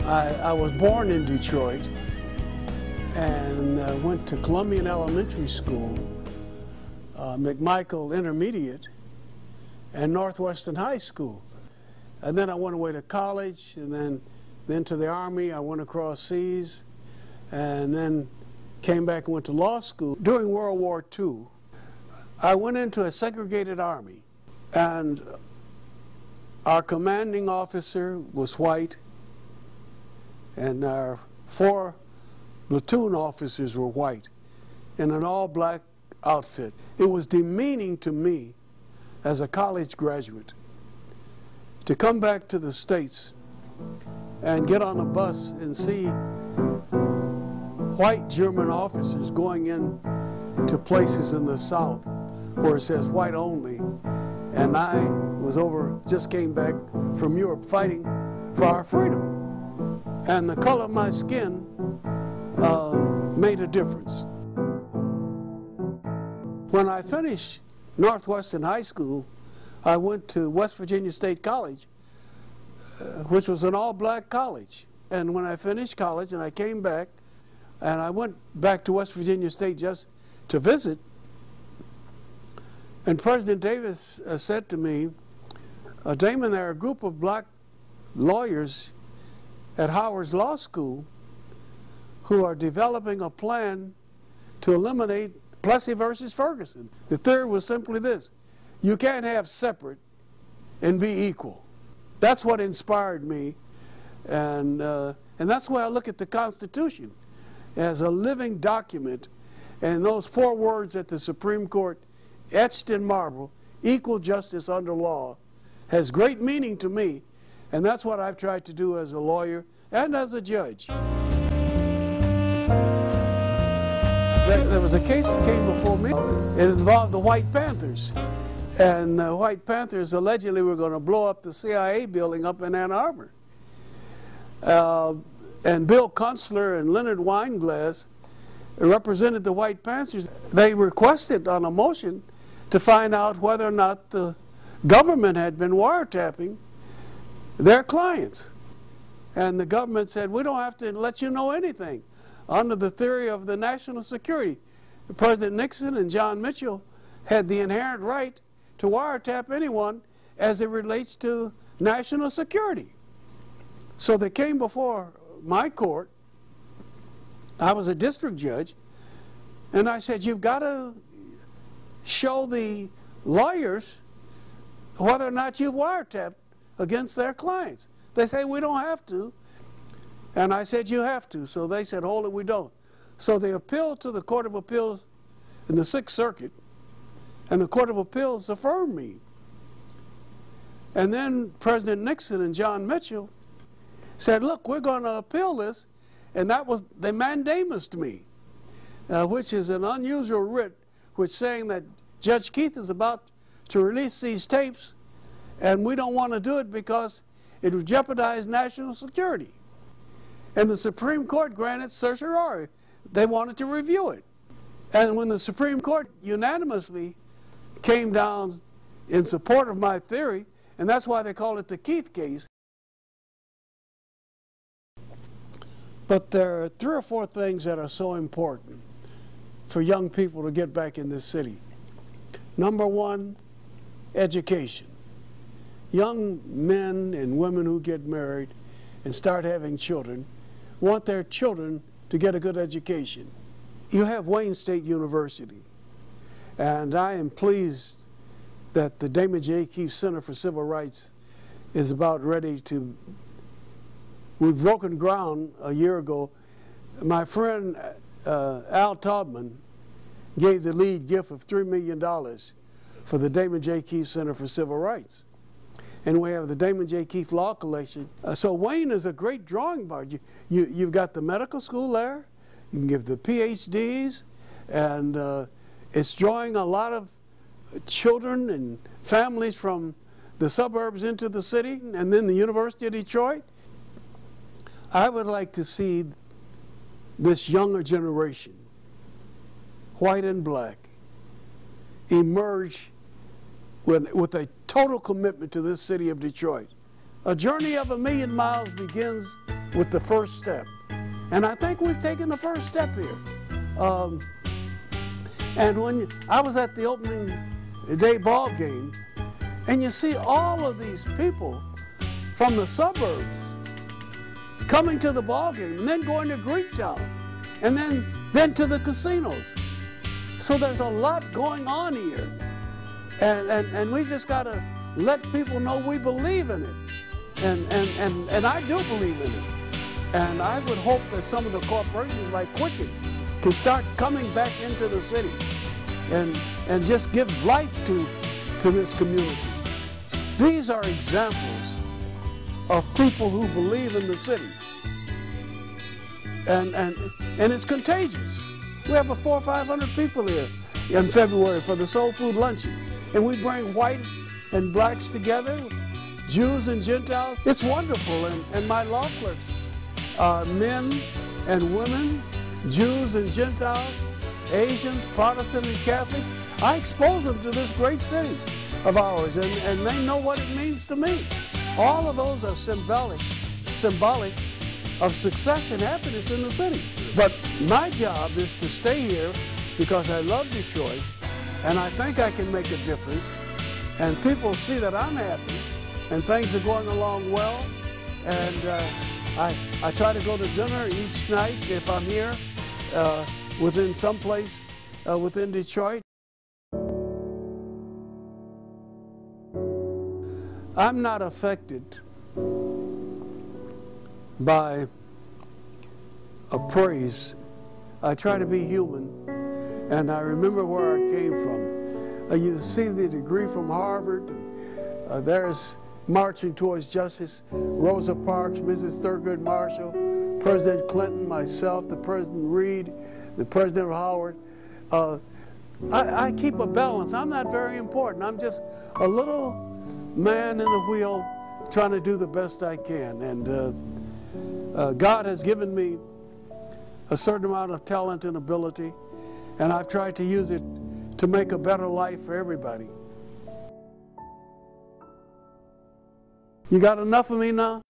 I was born in Detroit and went to Columbian Elementary School, McMichael Intermediate, and Northwestern High School. And then I went away to college, and then to the Army. I went across seas, and then came back and went to law school. During World War II, I went into a segregated army, and our commanding officer was white, and our 4 platoon officers were white in an all-black outfit. It was demeaning to me as a college graduate to come back to the States and get on a bus and see white German officers going in to places in the South where it says white only, and I was just came back from Europe fighting for our freedom. And the color of my skin made a difference. When I finished Northwestern High School, I went to West Virginia State College, which was an all-black college. And when I finished college and I came back, and I went back to West Virginia State just to visit, and President Davis said to me, Damon, there are a group of black lawyers at Howard's Law School who are developing a plan to eliminate Plessy versus Ferguson. The theory was simply this: you can't have separate and be equal. That's what inspired me, and that's why I look at the Constitution as a living document, and those 4 words that the Supreme Court etched in marble, equal justice under law, has great meaning to me, and that's what I've tried to do as a lawyer and as a judge. There was a case that came before me. It involved the White Panthers. And the White Panthers allegedly were going to blow up the CIA building up in Ann Arbor. And Bill Kunstler and Leonard Weinglass represented the White Panthers. They requested on a motion to find out whether or not the government had been wiretapping their clients. And the government said, we don't have to let you know anything. Under the theory of the national security, President Nixon and John Mitchell had the inherent right to wiretap anyone as it relates to national security. So they came before my court. I was a district judge, and I said, you've got to show the lawyers whether or not you've wiretapped against their clients. They say, we don't have to. And I said, you have to. So they said, hold it, we don't. So they appealed to the Court of Appeals in the 6th Circuit, and the Court of Appeals affirmed me. And then President Nixon and John Mitchell said, look, we're going to appeal this, and they mandamused me, which is an unusual writ, which saying that Judge Keith is about to release these tapes, and we don't want to do it because it would jeopardize national security. And the Supreme Court granted certiorari. They wanted to review it. And when the Supreme Court unanimously came down in support of my theory, and that's why they call it the Keith case. But there are 3 or 4 things that are so important for young people to get back in this city. Number 1, education. Young men and women who get married and start having children want their children to get a good education. You have Wayne State University, and I am pleased that the Damon J. Keefe Center for Civil Rights is about ready to. We've broken ground a year ago. My friend Al Taubman gave the lead gift of $3 million for the Damon J. Keefe Center for Civil Rights. And we have the Damon J. Keefe Law Collection. So Wayne is a great drawing board. You've got the medical school there. You can give the PhDs, and it's drawing a lot of children and families from the suburbs into the city, and then the University of Detroit. I would like to see this younger generation, white and black, emerge with a total commitment to this city of Detroit. A journey of 1,000,000 miles begins with the first step. And I think we've taken the first step here. And when I was at the opening day ball game, and you see all of these people from the suburbs coming to the ball game, and then going to Greektown, and then to the casinos. So there's a lot going on here. And we just got to let people know we believe in it. And I do believe in it. And I would hope that some of the corporations like Quicken can start coming back into the city and just give life to this community. These are examples of people who believe in the city. And it's contagious. We have 400 or 500 people here in February for the Soul Food Luncheon. And we bring white and blacks together, Jews and Gentiles. It's wonderful. And my law clerks are men and women, Jews and Gentiles, Asians, Protestant and Catholics. I expose them to this great city of ours, and they know what it means to me. All of those are symbolic of success and happiness in the city. But my job is to stay here because I love Detroit, and I think I can make a difference, and people see that I'm happy, and things are going along well, and I try to go to dinner each night if I'm here within some place within Detroit. I'm not affected by praise. I try to be human, and I remember where I came from. You see the degree from Harvard. There's marching towards justice. Rosa Parks, Mrs. Thurgood Marshall, President Clinton, myself, the President Reed, the President Howard. I keep a balance. I'm not very important. I'm just a little man in the wheel trying to do the best I can. And God has given me a certain amount of talent and ability, and I've tried to use it to make a better life for everybody. You got enough of me now?